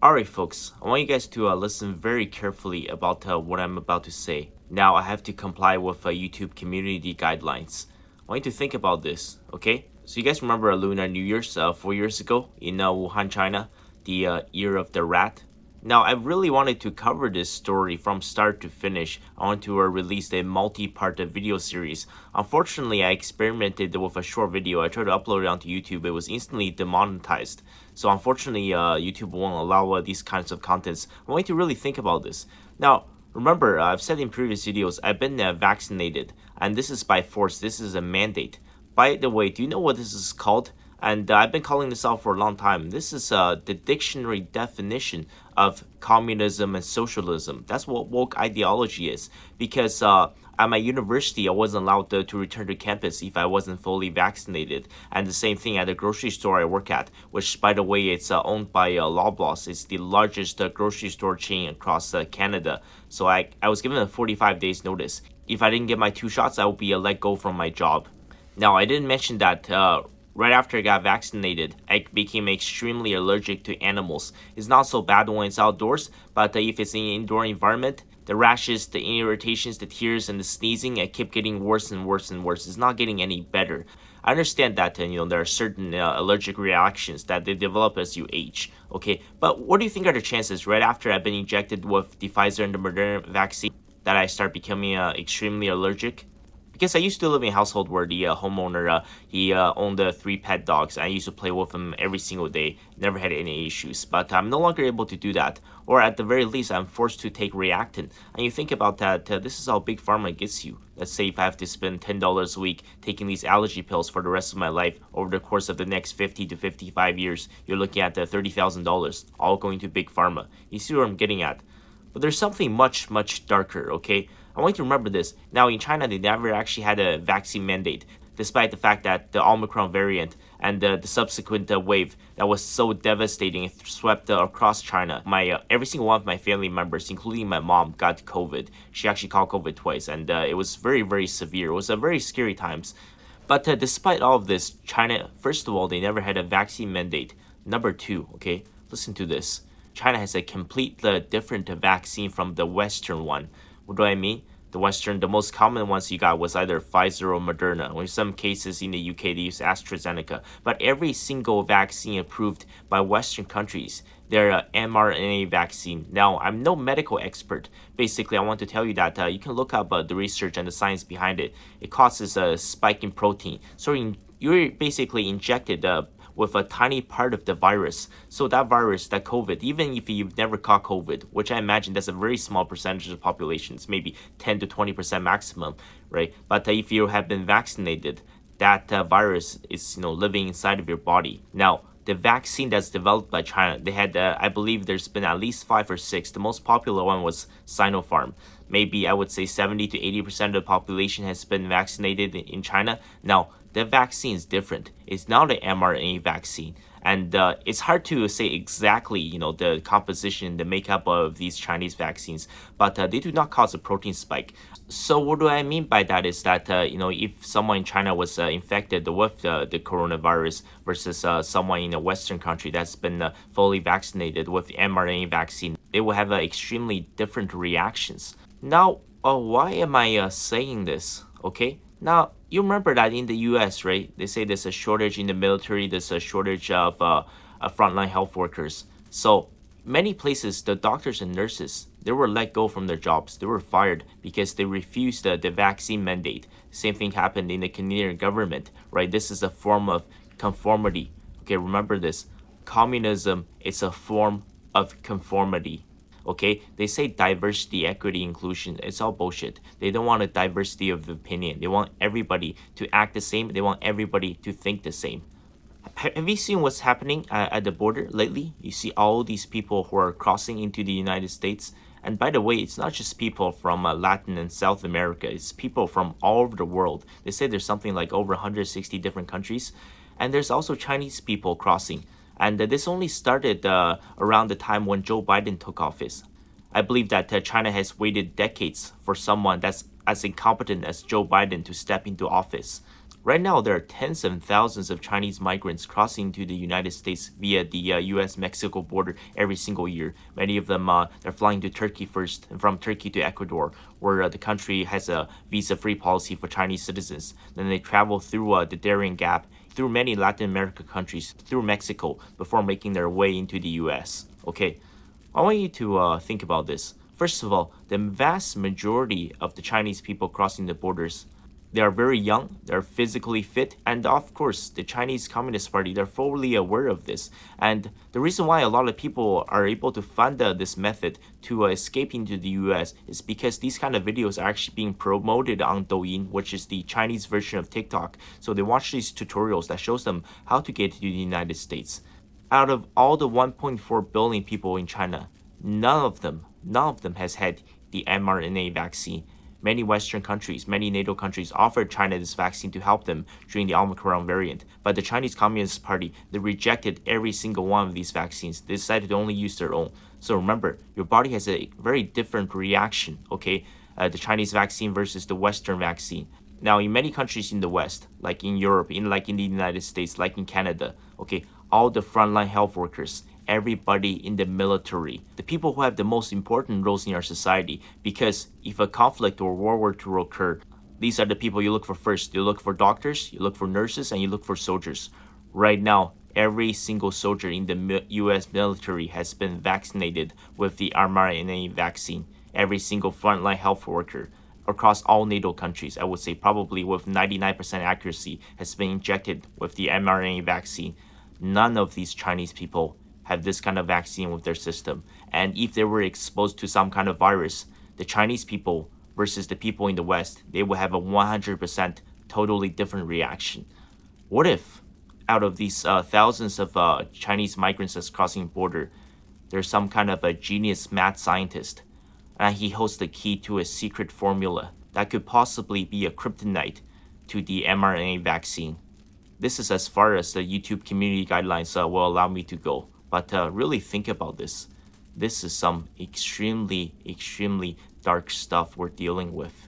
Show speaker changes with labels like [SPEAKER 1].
[SPEAKER 1] Alright, folks, I want you guys to listen very carefully about what I'm about to say. Now, I have to comply with YouTube community guidelines. I want you to think about this, okay? So, you guys remember Lunar New Year's 4 years ago in Wuhan, China, the year of the rat? Now, I really wanted to cover this story from start to finish. I want to release a multi-part video series. Unfortunately, I experimented with a short video. I tried to upload it onto YouTube. It was instantly demonetized. So unfortunately, YouTube won't allow these kinds of contents. I want you to really think about this. Now, remember, I've said in previous videos, I've been vaccinated. And this is by force. This is a mandate. By the way, do you know what this is called? And I've been calling this out for a long time. This is the dictionary definition of communism and socialism. That's what woke ideology is. Because at my university, I wasn't allowed to return to campus if I wasn't fully vaccinated. And the same thing at the grocery store I work at, which, by the way, it's owned by Loblaws. It's the largest grocery store chain across Canada. So I was given a 45 days notice. If I didn't get my 2 shots, I would be let go from my job. Now, I didn't mention that right after I got vaccinated, I became extremely allergic to animals. It's not so bad when it's outdoors, but if it's in an indoor environment, the rashes, the irritations, the tears, and the sneezing, I kept getting worse and worse and worse. It's not getting any better. I understand that there are certain allergic reactions that they develop as you age, okay? But what do you think are the chances right after I've been injected with the Pfizer and the Moderna vaccine that I start becoming extremely allergic? Because I used to live in a household where the homeowner, he owned 3 pet dogs. I used to play with them every single day. Never had any issues. But I'm no longer able to do that. Or at the very least, I'm forced to take Reactant. And you think about that, this is how Big Pharma gets you. Let's say if I have to spend $10 a week taking these allergy pills for the rest of my life over the course of the next 50 to 55 years, you're looking at $30,000, all going to Big Pharma. You see what I'm getting at? But there's something much, much darker, okay? I want you to remember this. Now, in China, they never actually had a vaccine mandate, despite the fact that the Omicron variant and the subsequent wave that was so devastating, it swept across China. Every single one of my family members, including my mom, got COVID. She actually caught COVID twice, and it was very, very severe. It was a very scary times. But despite all of this, China, first of all, they never had a vaccine mandate. Number 2, okay, listen to this. China has a completely different vaccine from the Western one. What do I mean? The most common ones you got was either Pfizer or Moderna, or in some cases in the UK they use AstraZeneca. But every single vaccine approved by Western countries, they're an mRNA vaccine. Now, I'm no medical expert. Basically, I want to tell you that you can look up the research and the science behind it. It causes a spike in protein. So you're basically injected with a tiny part of the virus. So that virus, that COVID, even if you've never caught COVID, which I imagine that's a very small percentage of the population, it's maybe 10 to 20% maximum, right? But if you have been vaccinated, that virus is living inside of your body. Now, the vaccine that's developed by China, they had, I believe there's been at least 5 or 6. The most popular one was Sinopharm. Maybe I would say 70 to 80% of the population has been vaccinated in China. Now, the vaccine is different. It's not an mRNA vaccine. And it's hard to say exactly, the composition, the makeup of these Chinese vaccines, but they do not cause a protein spike. So what do I mean by that is that, if someone in China was infected with the coronavirus versus someone in a Western country that's been fully vaccinated with the mRNA vaccine, they will have extremely different reactions. Now, why am I saying this? Okay, now you remember that in the US, right? They say there's a shortage in the military, there's a shortage of frontline health workers. So many places, the doctors and nurses, they were let go from their jobs. They were fired because they refused the vaccine mandate. Same thing happened in the Canadian government, right? This is a form of conformity. Okay, remember this. Communism is a form of conformity. Okay, they say diversity, equity, inclusion. It's all bullshit. They don't want a diversity of opinion. They want everybody to act the same. They want everybody to think the same. Have you seen what's happening at the border lately? You see all these people who are crossing into the United States. And by the way, it's not just people from Latin and South America. It's people from all over the world. They say there's something like over 160 different countries. And there's also Chinese people crossing. And this only started around the time when Joe Biden took office. I believe that China has waited decades for someone that's as incompetent as Joe Biden to step into office. Right now, there are tens and thousands of Chinese migrants crossing to the United States via the U.S.-Mexico border every single year. Many of them they're flying to Turkey first, and from Turkey to Ecuador, where the country has a visa-free policy for Chinese citizens. Then they travel through the Darien Gap, through many Latin American countries, through Mexico, before making their way into the U.S. Okay, I want you to think about this. First of all, the vast majority of the Chinese people crossing the borders, they are very young, they're physically fit, and of course, the Chinese Communist Party, they're fully aware of this. And the reason why a lot of people are able to fund this method to escape into the US is because these kind of videos are actually being promoted on Douyin, which is the Chinese version of TikTok. So they watch these tutorials that shows them how to get to the United States. Out of all the 1.4 billion people in China, none of them has had the mRNA vaccine. Many Western countries, many NATO countries offered China this vaccine to help them during the Omicron variant. But the Chinese Communist Party, they rejected every single one of these vaccines. They decided to only use their own. So remember, your body has a very different reaction, okay? The Chinese vaccine versus the Western vaccine. Now, in many countries in the West, like in Europe, like in the United States, like in Canada, okay, all the frontline health workers, everybody in the military, the people who have the most important roles in our society, because if a conflict or World War II occur, these are the people you look for first. You look for doctors, you look for nurses, and you look for soldiers. Right now, every single soldier in the U.S. military has been vaccinated with the mRNA vaccine. Every single frontline health worker across all NATO countries, I would say probably with 99% accuracy, has been injected with the mRNA vaccine. None of these Chinese people have this kind of vaccine with their system. And if they were exposed to some kind of virus, the Chinese people versus the people in the West, they will have a 100% totally different reaction. What if out of these thousands of Chinese migrants that's crossing border, there's some kind of a genius math scientist, and he holds the key to a secret formula that could possibly be a kryptonite to the mRNA vaccine? This is as far as the YouTube community guidelines will allow me to go. But really think about this. This is some extremely, extremely dark stuff we're dealing with.